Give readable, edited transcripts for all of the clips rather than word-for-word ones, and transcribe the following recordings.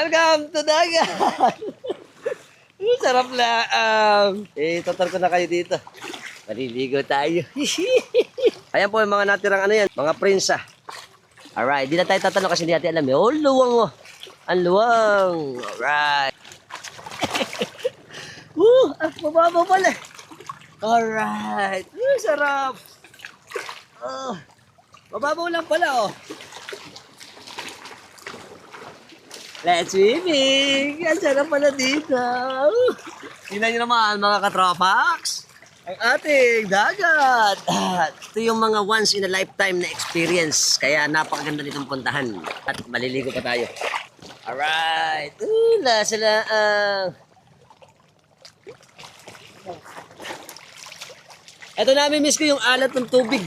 Welcome to dagat! Sarap na. Tutor ko na kayo dito. Maliligo tayo. Ayan po yung mga natirang ano yan. Mga prinsa. Alright, di na tayo tatanong kasi hindi natin alam. Oh, luwang oh. Ang luwang. Alright. Mababa pala. Alright. Sarap. Mababaw lang pala oh. Let's swimming! Ang sarap pala dito. Tingnan nyo naman mga katropax. Ang ating dagat. Ito yung mga once in a lifetime na experience. Kaya napakaganda nitong puntahan. At maliligo pa tayo. Alright. Sila. Ito nami-miss ko yung alat ng tubig.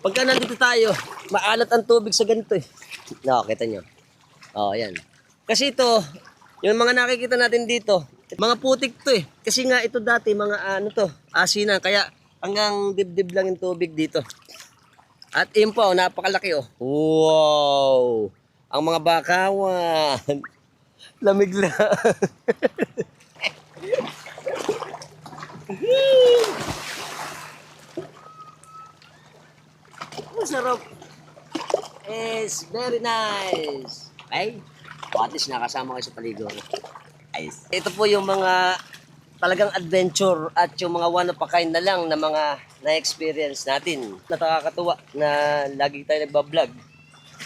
Pagka nandito tayo, maalat ang tubig sa ganito eh. No, kita nyo. Oh, ayan. Kasi ito, yung mga nakikita natin dito, mga putik to eh. Kasi nga ito dati, mga ano to, asinan. Kaya hanggang dibdib lang yung tubig dito. At yun po, napakalaki oh. Wow! Ang mga bakawan. Lamig lang. Masarap. It's very nice. Okay? At least nakasama kayo sa paligo. Nice. Ito po yung mga talagang adventure at yung mga one of a kind na lang na mga na-experience natin. Nakakatuwa na lagi tayo nagbablog.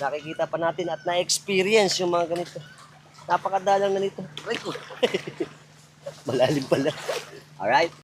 Nakikita pa natin at na-experience yung mga ganito. Napakadalang na nito. Malalim pala. Alright.